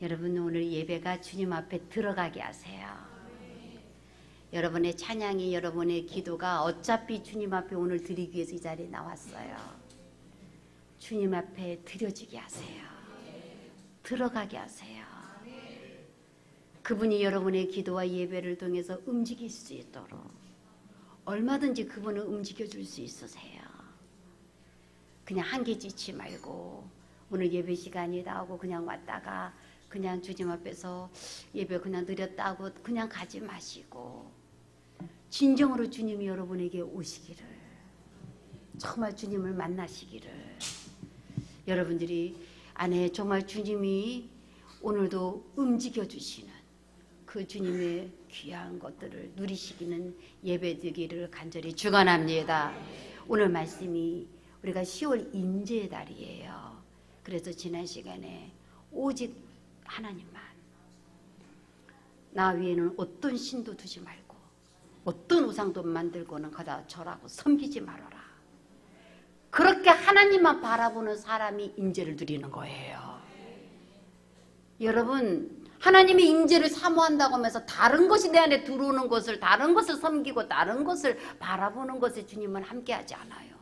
여러분 오늘 예배가 주님 앞에 들어가게 하세요. 여러분의 찬양이 여러분의 기도가 어차피 주님 앞에 오늘 드리기 위해서 이 자리에 나왔어요. 주님 앞에 드려지게 하세요. 들어가게 하세요. 그분이 여러분의 기도와 예배를 통해서 움직일 수 있도록 얼마든지 그분을 움직여줄 수 있으세요. 그냥 한계 짓지 말고 오늘 예배 시간이다 하고 그냥 왔다가 그냥 주님 앞에서 예배 그냥 드렸다 하고 그냥 가지 마시고 진정으로 주님이 여러분에게 오시기를, 정말 주님을 만나시기를, 여러분들이 안에 정말 주님이 오늘도 움직여 주시는 그 주님의 귀한 것들을 누리시기는 예배드리기를 간절히 축원합니다. 오늘 말씀이 우리가 10월 임재의 달이에요. 그래서 지난 시간에 오직 하나님만, 나 위에는 어떤 신도 두지 말고 어떤 우상도 만들고는 거다 절하고 섬기지 말아라. 그렇게 하나님만 바라보는 사람이 임재를 누리는 거예요. 여러분, 하나님의 임재를 사모한다고 하면서 다른 것이 내 안에 들어오는 것을, 다른 것을 섬기고 다른 것을 바라보는 것에 주님은 함께하지 않아요.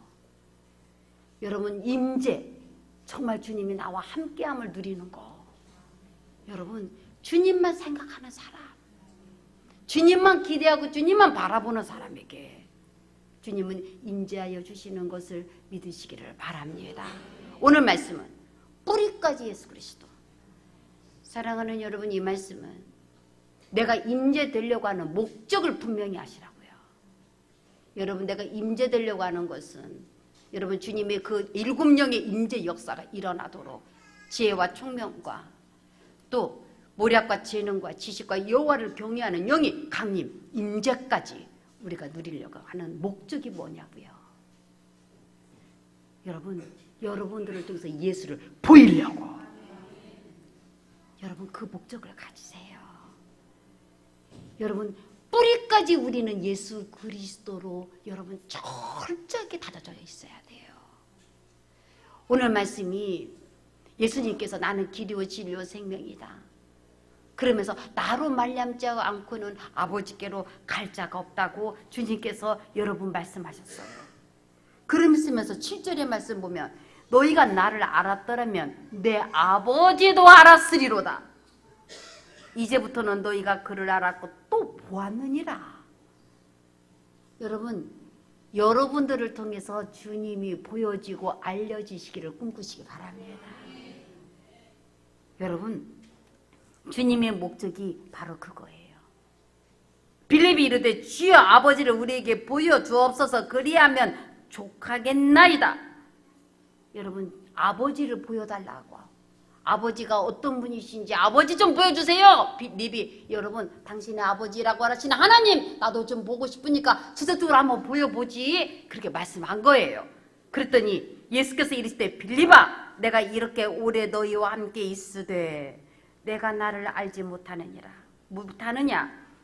여러분, 임재, 정말 주님이 나와 함께함을 누리는 거. 여러분, 주님만 생각하는 사람, 주님만 기대하고 주님만 바라보는 사람에게 주님은 임재하여 주시는 것을 믿으시기를 바랍니다. 오늘 말씀은 뿌리까지 예수 그리스도. 사랑하는 여러분, 이 말씀은 내가 임재되려고 하는 목적을 분명히 하시라고요. 여러분, 내가 임재되려고 하는 것은 여러분 주님의 그 7영의 임재 역사가 일어나도록 지혜와 총명과 또 모략과 재능과 지식과 여호와를 경외하는 영이 강림, 임재까지 우리가 누리려고 하는 목적이 뭐냐고요. 여러분, 여러분들을 통해서 예수를 보이려고. 여러분, 그 목적을 가지세요. 여러분, 뿌리까지 우리는 예수 그리스도로 여러분 철저하게 다져져 있어야 돼요. 오늘 말씀이 예수님께서 나는 길이요 진리요 생명이다. 그러면서 나로 말미암지 않고는 아버지께로 갈 자가 없다고 주님께서 여러분 말씀하셨어요. 그러면서 7절의 말씀 보면 너희가 나를 알았더라면 내 아버지도 알았으리로다. 이제부터는 너희가 그를 알았고 또 보았느니라. 여러분, 여러분들을 통해서 주님이 보여지고 알려지시기를 꿈꾸시기 바랍니다. 여러분, 주님의 목적이 바로 그거예요. 빌립이 이르되 주여 아버지를 우리에게 보여주옵소서 그리하면 족하겠나이다. 여러분, 아버지를 보여달라고. 아버지가 어떤 분이신지 아버지 좀 보여주세요. 빌립이 여러분 당신의 아버지라고 하시는 하나님 나도 좀 보고 싶으니까 수저쪽으로 한번 보여보지. 그렇게 말씀한 거예요. 그랬더니 예수께서 이르시되 빌립아 내가 이렇게 오래 너희와 함께 있으되 내가 나를 알지 못하느냐.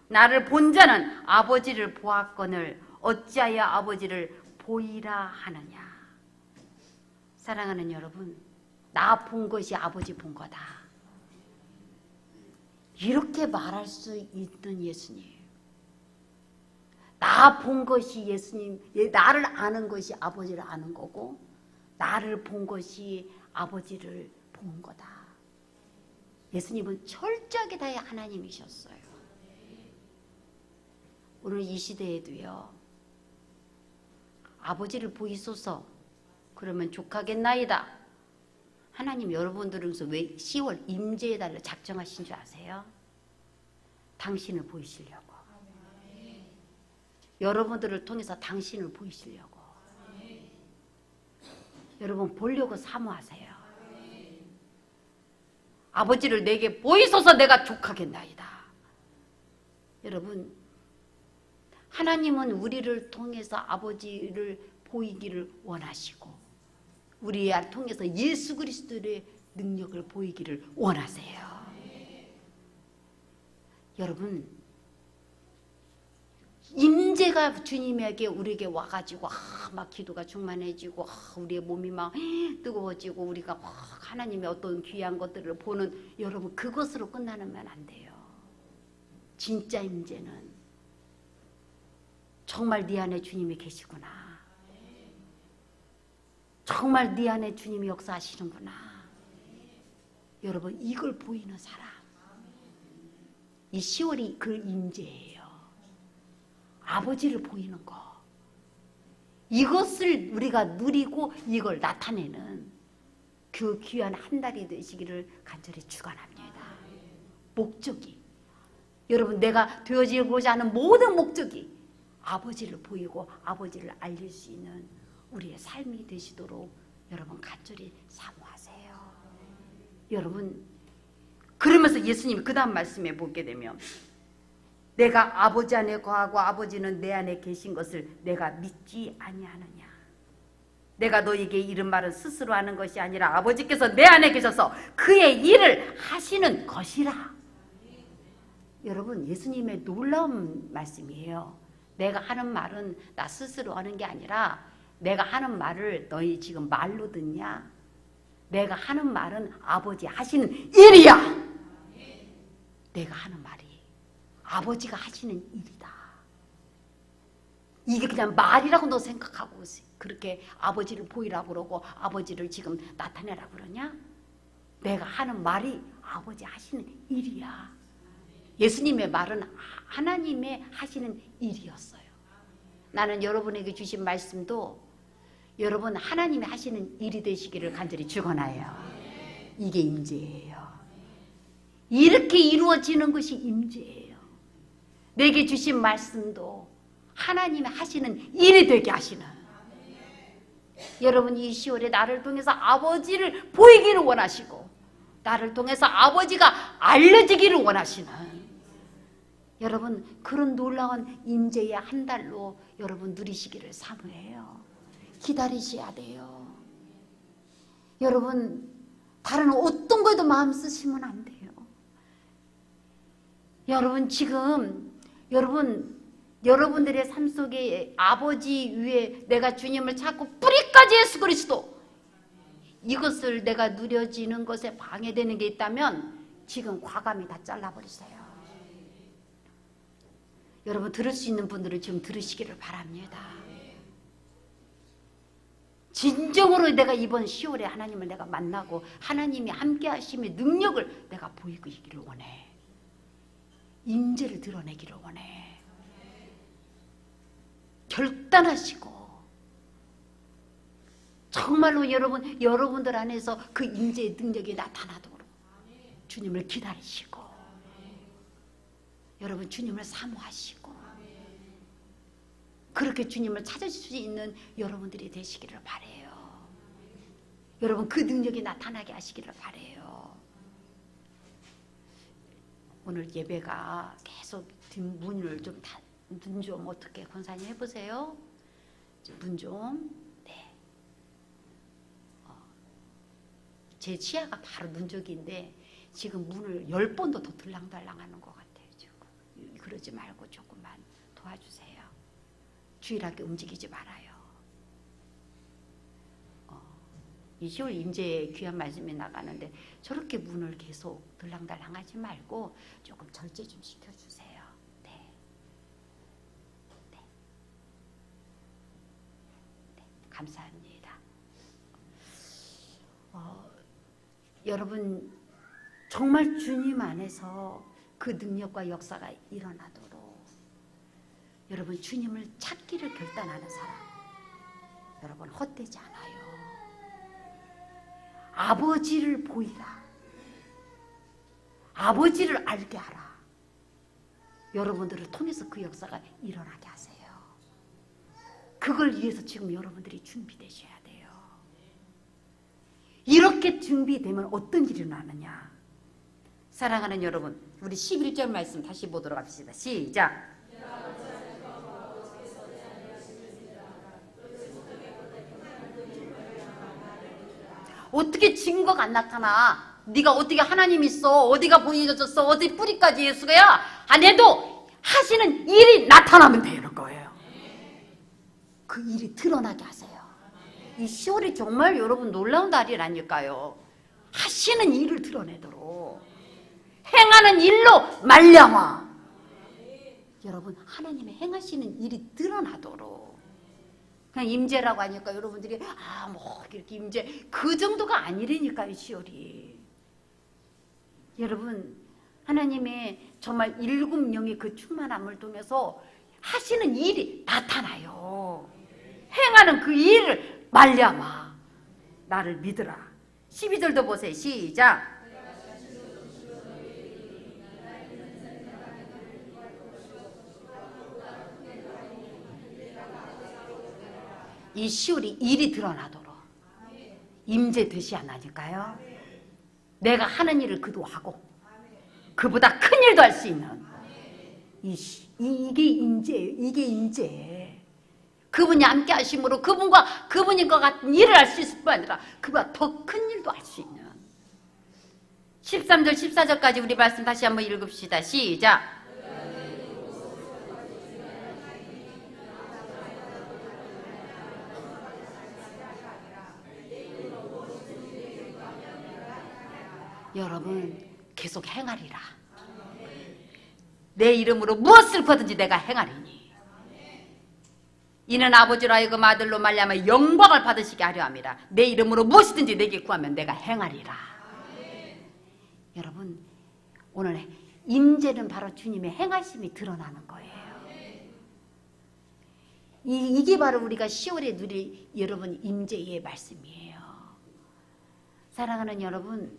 나를 본 자는 아버지를 보았거늘 어찌하여 아버지를 보이라 하느냐. 사랑하는 여러분, 나 본 것이 아버지 본 거다. 이렇게 말할 수 있는 예수님. 나 본 것이 예수님, 나를 아는 것이 아버지를 아는 거고 나를 본 것이 아버지를 본 거다. 예수님은 철저하게 다의 하나님이셨어요. 오늘 이 시대에도요. 아버지를 보이소서 그러면 족하겠나이다. 하나님 여러분들을 위해서 왜 10월 임재의 달을 작정하신 줄 아세요? 당신을 보이시려고. 여러분들을 통해서 당신을 보이시려고. 여러분 보려고 사모하세요. 아버지를 내게 보이소서 내가 족하겠나이다. 여러분, 하나님은 우리를 통해서 아버지를 보이기를 원하시고 우리를 통해서 예수 그리스도의 능력을 보이기를 원하세요. 여러분, 임재가 주님에게 우리에게 와가지고 막 기도가 충만해지고 우리의 몸이 막 뜨거워지고 우리가 막 하나님의 어떤 귀한 것들을 보는, 여러분 그것으로 끝나면 안 돼요. 진짜 임재는 정말 네 안에 주님이 계시구나, 정말 네 안에 주님이 역사하시는구나. 여러분 이걸 보이는 사람, 이 10월이 그 임재예요. 아버지를 보이는 거, 이것을 우리가 누리고 이걸 나타내는 그 귀한 한 달이 되시기를 간절히 축원합니다. 목적이, 여러분 내가 되어지고자 하는 모든 목적이 아버지를 보이고 아버지를 알릴 수 있는 우리의 삶이 되시도록 여러분 간절히 사모하세요. 여러분 그러면서 예수님이 그 다음 말씀에 보게 되면, 내가 아버지 안에 거하고 아버지는 내 안에 계신 것을 내가 믿지 아니하느냐. 내가 너에게 이른 말은 스스로 하는 것이 아니라 아버지께서 내 안에 계셔서 그의 일을 하시는 것이라. 여러분 예수님의 놀라운 말씀이에요. 내가 하는 말은 나 스스로 하는 게 아니라, 내가 하는 말을 너희 지금 말로 듣냐? 내가 하는 말은 아버지 하시는 일이야. 내가 하는 말이 아버지가 하시는 일이다. 이게 그냥 말이라고 너 생각하고 그렇게 아버지를 보이라고 그러고 아버지를 지금 나타내라고 그러냐? 내가 하는 말이 아버지 하시는 일이야. 예수님의 말은 하나님의 하시는 일이었어요. 나는 여러분에게 주신 말씀도 여러분 하나님이 하시는 일이 되시기를 간절히 축원해요. 이게 임재예요. 이렇게 이루어지는 것이 임재예요. 내게 주신 말씀도 하나님이 하시는 일이 되게 하시는, 여러분 이 10월에 나를 통해서 아버지를 보이기를 원하시고 나를 통해서 아버지가 알려지기를 원하시는, 여러분 그런 놀라운 임재의 한 달로 여러분 누리시기를 사모해요. 기다리셔야 돼요. 여러분 다른 어떤 것도 마음 쓰시면 안 돼요. 여러분 지금 여러분들의 삶 속에 아버지 위에 내가 주님을 찾고 뿌리까지 예수 그리스도, 이것을 내가 누려지는 것에 방해되는 게 있다면 지금 과감히 다 잘라버리세요. 여러분 들을 수 있는 분들은 지금 들으시기를 바랍니다. 진정으로 내가 이번 10월에 하나님을 내가 만나고 하나님이 함께 하심의 능력을 내가 보이기를 원해. 임재를 드러내기를 원해. 결단하시고 정말로 여러분들 안에서 그 임재의 능력이 나타나도록 주님을 기다리시고 여러분 주님을 사모하시고 그렇게 주님을 찾으실 수 있는 여러분들이 되시기를 바라요. 여러분 그 능력이 나타나게 하시기를 바라요. 오늘 예배가 계속 뒷문을 좀 눈 좀 어떻게 권사님 해보세요. 문 좀. 네. 제 치아가 바로 눈 쪽인데 지금 문을 10번도 더 들랑달랑하는 것 같아요. 지금. 그러지 말고 조금만 도와주세요. 주일하게 움직이지 말아요. 이 10월 임재의 귀한 말씀이 나가는데 저렇게 문을 계속 들랑달랑하지 말고 조금 절제 좀 시켜주세요. 네. 네. 네. 감사합니다. 여러분 정말 주님 안에서 그 능력과 역사가 일어나도록 여러분 주님을 찾기를 결단하는 사람 여러분 헛되지 않아요. 아버지를 보이라. 아버지를 알게 하라. 여러분들을 통해서 그 역사가 일어나게 하세요. 그걸 위해서 지금 여러분들이 준비되셔야 돼요. 이렇게 준비되면 어떤 일이 일어나느냐. 사랑하는 여러분, 우리 11절 말씀 다시 보도록 합시다. 시작. 어떻게 증거가 안 나타나? 네가 어떻게 하나님 있어? 어디가 보여졌어? 어디 뿌리까지 예수가야? 안 해도 하시는 일이 나타나면 되는 거예요. 그 일이 드러나게 하세요. 이 10월이 정말 여러분 놀라운 달이라니까요. 하시는 일을 드러내도록, 행하는 일로 말미암아 여러분 하나님의 행하시는 일이 드러나도록. 그냥 임재라고 하니까 여러분들이 뭐 이렇게 임재 그 정도가 아니라니까요. 10월이 여러분 하나님의 정말 7영의 그 충만함을 통해서 하시는 일이 나타나요. 행하는 그 일을 말미암아 나를 믿으라. 12절도 보세요. 시작. 이 10월이 일이 드러나도록 임재 되시 않으니까요. 내가 하는 일을 그도 하고 그보다 큰 일도 할 수 있는 이게 임재예요. 이게 임재. 그분이 함께 하심으로 그분과 같은 일을 할 수 있을 뿐 아니라 그보다 더 큰 일도 할 수 있는. 13절 14절까지 우리 말씀 다시 한번 읽읍시다. 시작. 여러분 계속 행하리라. 내 이름으로 무엇을 거든지 내가 행하리니 이는 아버지로 하여금 아들로 말미암아 영광을 받으시게 하려 함이라. 내 이름으로 무엇이든지 내게 구하면 내가 행하리라. 여러분 오늘 임재는 바로 주님의 행하심이 드러나는 거예요. 이게 바로 우리가 10월에 누릴 여러분 임재의 말씀이에요. 사랑하는 여러분,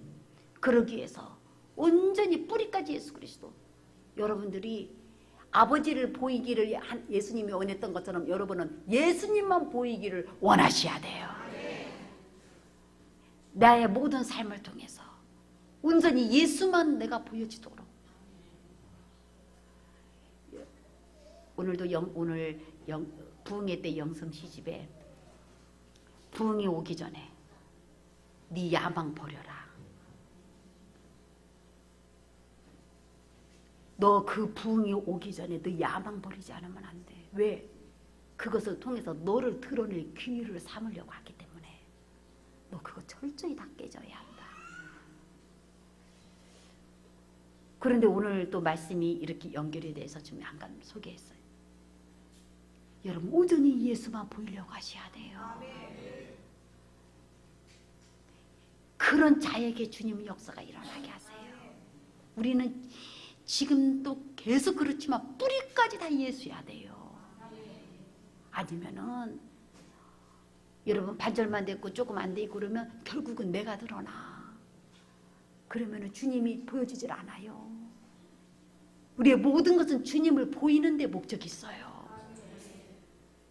그러기 위해서 온전히 뿌리까지 예수 그리스도, 여러분들이 아버지를 보이기를 예수님이 원했던 것처럼 여러분은 예수님만 보이기를 원하셔야 돼요. 나의 모든 삶을 통해서 온전히 예수만 내가 보여지도록. 오늘 부흥회 때 영성 시집에 부흥이 오기 전에 네 야망 버려라. 너 그 부흥이 오기 전에 너 야망 버리지 않으면 안 돼. 왜? 그것을 통해서 너를 드러낼 기회를 삼으려고 하기 때문에 너 그거 철저히 다 깨져야 한다. 그런데 오늘 또 말씀이 이렇게 연결이 돼서 좀 잠깐 소개했어요. 여러분 온전히 예수만 보이려고 하셔야 돼요. 그런 자에게 주님의 역사가 일어나게 하세요. 우리는 지금 또 계속 그렇지만 뿌리까지 다 예수야 돼요. 아니면은 여러분 반절만 됐고 조금 안 되고 그러면 결국은 내가 드러나. 그러면은 주님이 보여지질 않아요. 우리의 모든 것은 주님을 보이는 데 목적이 있어요.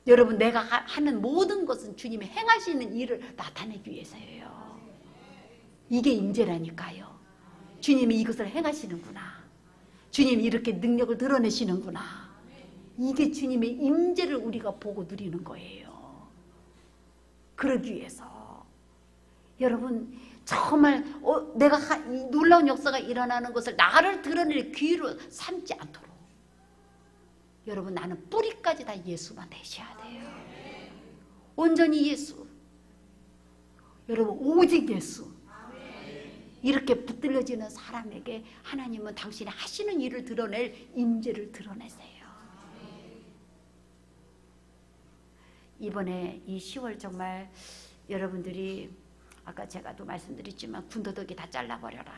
여러분 내가 하는 모든 것은 주님이 행하시는 일을 나타내기 위해서예요. 이게 임재라니까요. 주님이 이것을 행하시는구나. 주님이 이렇게 능력을 드러내시는구나. 이게 주님의 임재를 우리가 보고 누리는 거예요. 그러기 위해서 여러분 정말 내가 이 놀라운 역사가 일어나는 것을 나를 드러낼 기회로 삼지 않도록 여러분 나는 뿌리까지 다 예수만 되셔야 돼요. 온전히 예수. 여러분 오직 예수. 이렇게 붙들려지는 사람에게 하나님은 당신이 하시는 일을 드러낼 임재를 드러내세요. 이번에 이 10월 정말 여러분들이 아까 제가 또 말씀드렸지만 군더더기 다 잘라버려라.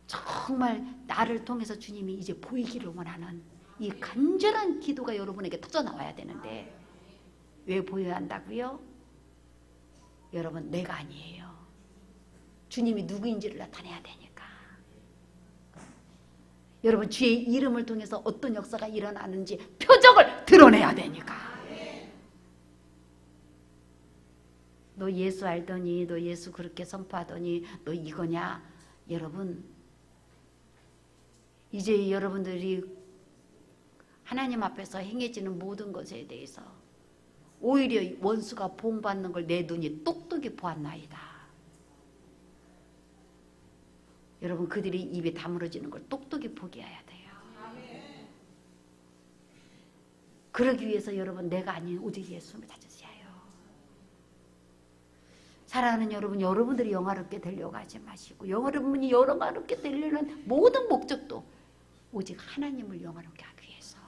정말 나를 통해서 주님이 이제 보이기를 원하는 이 간절한 기도가 여러분에게 터져나와야 되는데 왜 보여야 한다고요? 여러분 내가 아니에요. 주님이 누구인지를 나타내야 되니까. 여러분 주의 이름을 통해서 어떤 역사가 일어나는지 표적을 드러내야 되니까. 너 예수 알더니 너 예수 그렇게 선포하더니 너 이거냐? 여러분 이제 여러분들이 하나님 앞에서 행해지는 모든 것에 대해서 오히려 원수가 보응받는 걸 내 눈이 똑똑히 보았나이다. 여러분 그들이 입에 다물어지는 걸 똑똑히 보게 해야 돼요. 그러기 위해서 여러분 내가 아닌 오직 예수를 찾으셔야 해요. 사랑하는 여러분, 여러분들이 영화롭게 되려고 하지 마시고 여러분이 영화롭게 되려는 모든 목적도 오직 하나님을 영화롭게 하기 위해서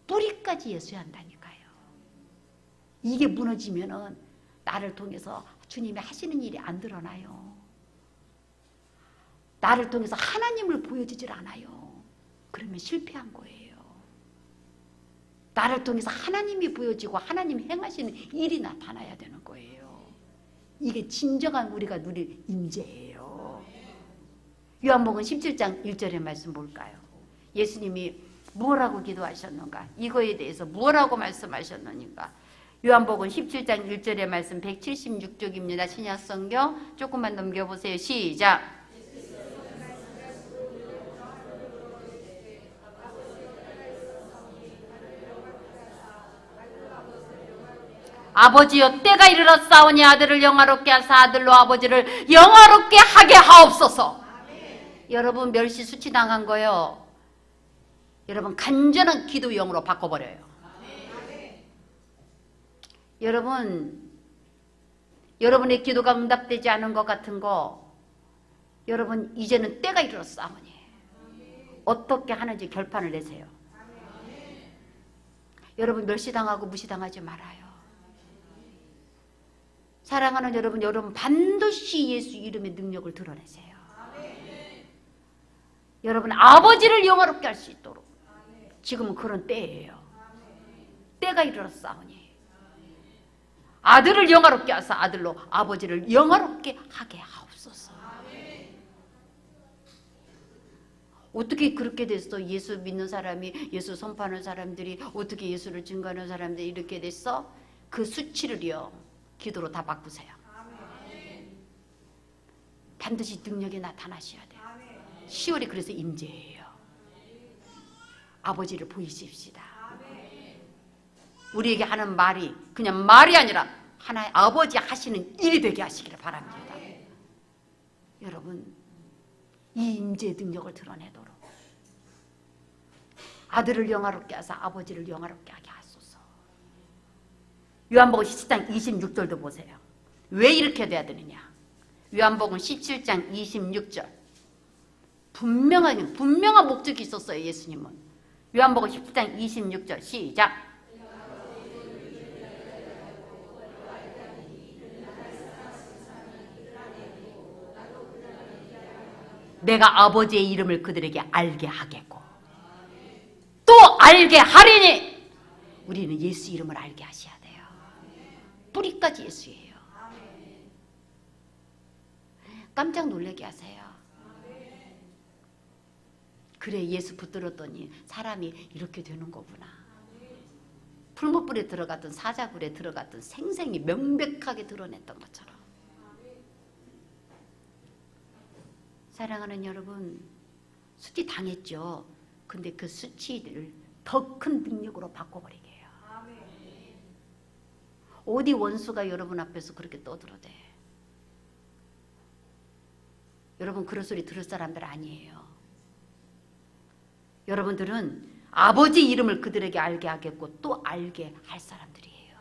뿌리까지 예수야 한다니까요. 이게 무너지면은 나를 통해서 주님이 하시는 일이 안 드러나요. 나를 통해서 하나님을 보여주질 않아요. 그러면 실패한 거예요. 나를 통해서 하나님이 보여지고 하나님 행하시는 일이 나타나야 되는 거예요. 이게 진정한 우리가 누릴 임재예요. 요한복음 17장 1절의 말씀 볼까요? 예수님이 무엇라고 기도하셨는가? 이거에 대해서 무엇라고 말씀하셨는가? 요한복음 17장 1절의 말씀 176쪽입니다. 신약성경 조금만 넘겨보세요. 시작! 아버지여 때가 이르렀사오니 아들을 영화롭게 하사 아들로 아버지를 영화롭게 하게 하옵소서. 여러분 멸시 수치당한 거요. 여러분 간절한 기도용으로 바꿔버려요. 여러분의 기도가 응답되지 않은 것 같은 거 여러분 이제는 때가 이르렀사오니 어떻게 하는지 결판을 내세요. 여러분 멸시당하고 무시당하지 말아요. 사랑하는 여러분 반드시 예수 이름의 능력을 드러내세요. 여러분 아버지를 영화롭게 할 수 있도록 지금은 그런 때예요. 때가 이르렀사오니 아들을 영화롭게 하사 아들로 아버지를 영화롭게 하게 하옵소서. 어떻게 그렇게 됐어? 예수 믿는 사람이, 예수 선포하는 사람들이, 어떻게 예수를 증거하는 사람들이 이렇게 됐어? 그 수치를요 기도로 다 바꾸세요. 반드시 능력이 나타나셔야 돼요. 10월이 그래서 임재예요. 아버지를 보이십시다. 우리에게 하는 말이 그냥 말이 아니라 하나의 아버지 하시는 일이 되게 하시기를 바랍니다. 여러분 이 임재의 능력을 드러내도록 아들을 영화롭게 하사 아버지를 영화롭게 하게 하소서. 요한복음 17장 26절도 보세요. 왜 이렇게 돼야 되느냐? 요한복음 17장 26절 분명한 목적이 있었어요. 예수님은 요한복음 17장 26절 시작. 내가 아버지의 이름을 그들에게 알게 하겠고 또 알게 하리니. 우리는 예수 이름을 알게 하셔야 돼요. 뿌리까지 예수예요. 깜짝 놀라게 하세요. 그래 예수 붙들었더니 사람이 이렇게 되는 거구나. 풀무불에 들어갔던 사자굴에 들어갔던 생생히 명백하게 드러냈던 것처럼. 사랑하는 여러분 수치 당했죠. 근데 그 수치를 더 큰 능력으로 바꿔버리게 해요. 어디 원수가 여러분 앞에서 그렇게 떠들어대. 여러분 그런 소리 들을 사람들 아니에요. 여러분들은 아버지 이름을 그들에게 알게 하겠고 또 알게 할 사람들이에요.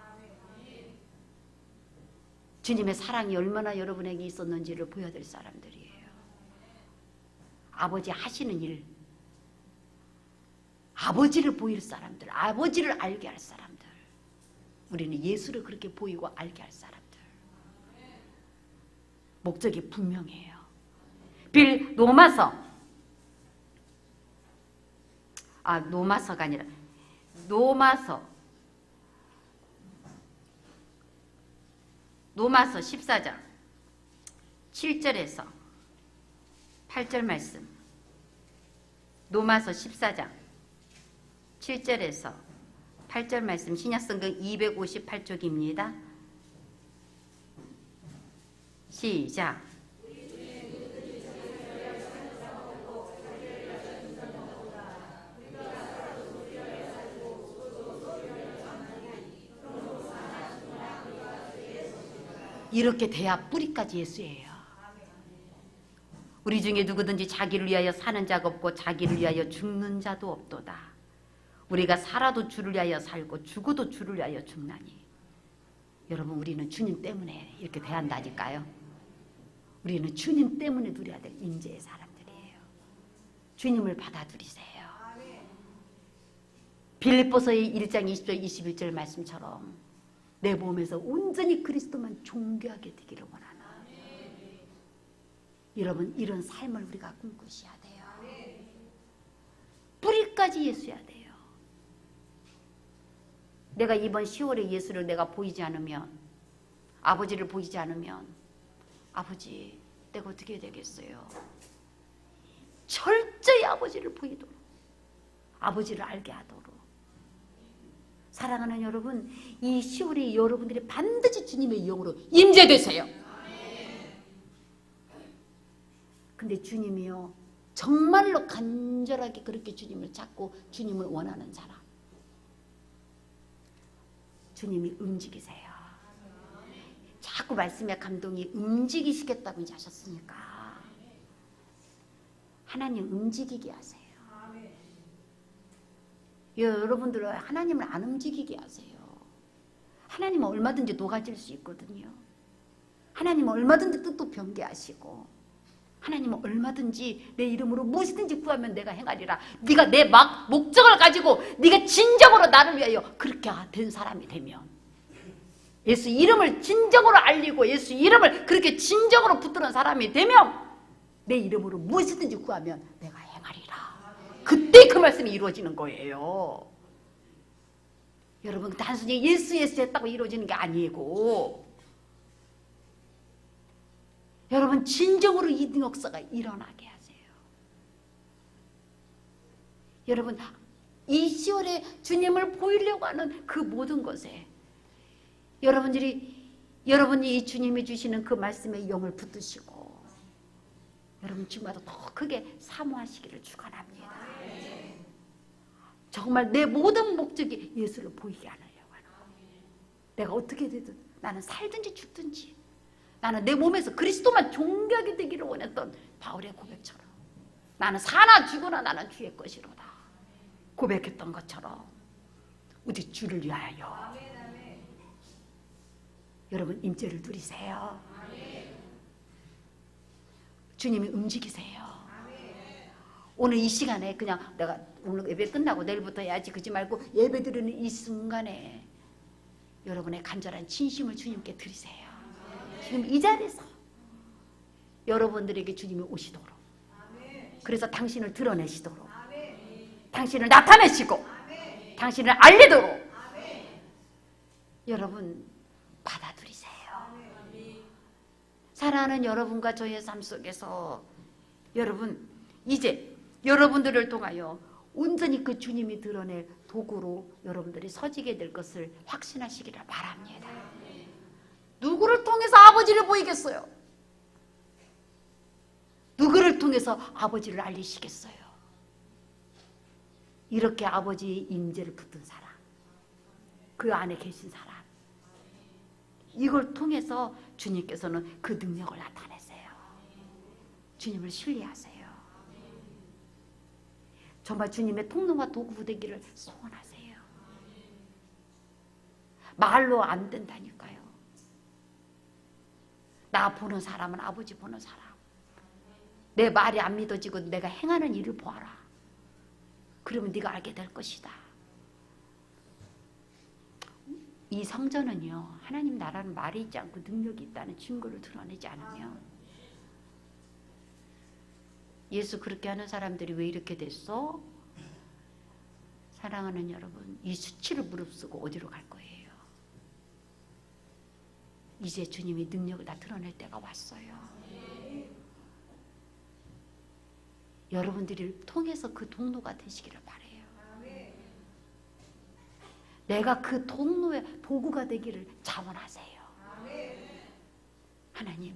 주님의 사랑이 얼마나 여러분에게 있었는지를 보여드릴 사람들이에요. 아버지 하시는 일, 아버지를 보일 사람들, 아버지를 알게 할 사람들. 우리는 예수를 그렇게 보이고 알게 할 사람들. 목적이 분명해요. 빌 노마서가 아니라 노마서 14장 7절에서 8절 말씀. 노마서 14장 7절에서 8절 말씀 신약성경 258쪽입니다. 시작. 이렇게 돼야 뿌리까지 예수예요. 우리 중에 누구든지 자기를 위하여 사는 자가 없고 자기를 위하여 죽는 자도 없도다. 우리가 살아도 주를 위하여 살고 죽어도 주를 위하여 죽나니. 여러분, 우리는 주님 때문에 이렇게 대한다니까요. 우리는 주님 때문에 누려야 될 인재의 사람들이에요. 주님을 받아들이세요. 빌립보서의 1장 20절 21절 말씀처럼 내 몸에서 온전히 그리스도만 존귀하게 되기를 원하나. 여러분, 이런 삶을 우리가 꿈꾸셔야 돼요. 뿌리까지 예수여야 돼요. 내가 이번 10월에 예수를 내가 보이지 않으면, 아버지를 보이지 않으면, 아버지 내가 어떻게 해야 되겠어요? 철저히 아버지를 보이도록, 아버지를 알게 하도록. 사랑하는 여러분, 이 10월에 여러분들이 반드시 주님의 영으로 임재되세요. 근데 주님이요, 정말로 간절하게 그렇게 주님을 찾고 주님을 원하는 사람, 주님이 움직이세요. 자꾸 말씀의 감동이 움직이시겠다고 이제 하셨으니까 하나님 움직이게 하세요. 여러분들은 하나님을 안 움직이게 하세요. 하나님은 얼마든지 녹아질 수 있거든요. 하나님은 얼마든지 뜻도 변개하시고, 하나님은 얼마든지 내 이름으로 무엇이든지 구하면 내가 행하리라. 네가 내 목적을 가지고 네가 진정으로 나를 위하여 그렇게 된 사람이 되면, 예수 이름을 진정으로 알리고 예수 이름을 그렇게 진정으로 붙드는 사람이 되면 내 이름으로 무엇이든지 구하면 내가 행하리라. 그때 그 말씀이 이루어지는 거예요. 여러분, 단순히 예수 했다고 이루어지는 게 아니고, 여러분 진정으로 이 역사가 일어나게 하세요. 여러분, 이 10월에 주님을 보이려고 하는 그 모든 것에 여러분이 이 주님이 주시는 그 말씀의 영을 붙드시고, 여러분 지금보다 더 크게 사모하시기를 축원합니다. 정말 내 모든 목적이 예수를 보이게 하려고 하는 거예요. 내가 어떻게 되든, 나는 살든지 죽든지, 나는 내 몸에서 그리스도만 존귀하게 되기를 원했던 바울의 고백처럼, 나는 사나 죽으나 나는 주의 것이로다 고백했던 것처럼 우리 주를 위하여 여러분 임재를 누리세요. 주님이 움직이세요. 오늘 이 시간에 그냥 내가 오늘 예배 끝나고 내일부터 해야지 그러지 말고, 예배 드리는 이 순간에 여러분의 간절한 진심을 주님께 드리세요. 지금 이 자리에서 여러분들에게 주님이 오시도록, 그래서 당신을 드러내시도록, 당신을 나타내시고 당신을 알리도록 여러분 받아들이세요. 사랑하는 여러분과 저의 삶 속에서 여러분, 이제 여러분들을 통하여 온전히 그 주님이 드러낼 도구로 여러분들이 서지게 될 것을 확신하시기를 바랍니다. 누구를 통해서 아버지를 보이겠어요? 누구를 통해서 아버지를 알리시겠어요? 이렇게 아버지의 임재를 붙든 사람, 그 안에 계신 사람, 이걸 통해서 주님께서는 그 능력을 나타내세요. 주님을 신뢰하세요. 정말 주님의 통로와 도구 되기를 소원하세요. 말로 안 된다니까요. 나 보는 사람은 아버지 보는 사람. 내 말이 안 믿어지고 내가 행하는 일을 보아라. 그러면 네가 알게 될 것이다. 이 성전은요, 하나님 나라는 말이 있지 않고 능력이 있다는 증거를 드러내지 않으면, 예수 그렇게 하는 사람들이 왜 이렇게 됐어? 사랑하는 여러분, 이 수치를 무릅쓰고 어디로 갈 거예요? 이제 주님이 능력을 다 드러낼 때가 왔어요. 여러분들이 통해서 그 통로가 되시기를 바래요. 내가 그 통로의 도구가 되기를 자원하세요. 하나님,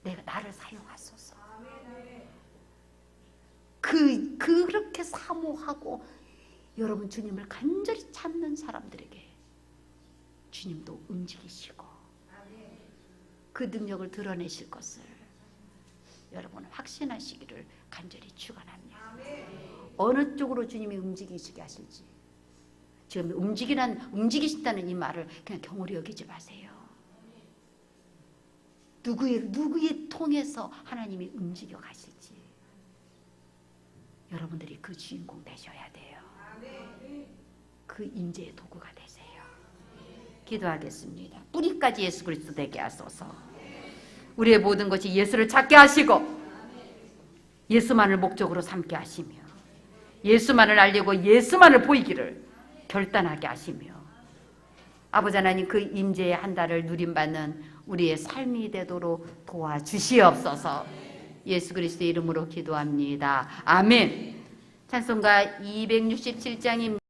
내가 나를 사용하소서. 그렇게 사모하고 여러분 주님을 간절히 찾는 사람들에게 주님도 움직이시고 그 능력을 드러내실 것을 여러분 확신하시기를 간절히 축원합니다. 어느 쪽으로 주님이 움직이시게 하실지 지금 움직이신다는 이 말을 그냥 경홀히 여기지 마세요. 누구의 통해서 하나님이 움직여 가실지 여러분들이 그 주인공 되셔야 돼요. 그 임재의 도구가 되세요. 기도하겠습니다. 뿌리까지 예수 그리스도 되게 하소서. 우리의 모든 것이 예수를 찾게 하시고 예수만을 목적으로 삼게 하시며 예수만을 알리고 예수만을 보이기를 결단하게 하시며 아버지 하나님 그 임재의 한 달을 누림받는 우리의 삶이 되도록 도와주시옵소서. 예수 그리스도의 이름으로 기도합니다. 아멘. 찬송가 267장입니다.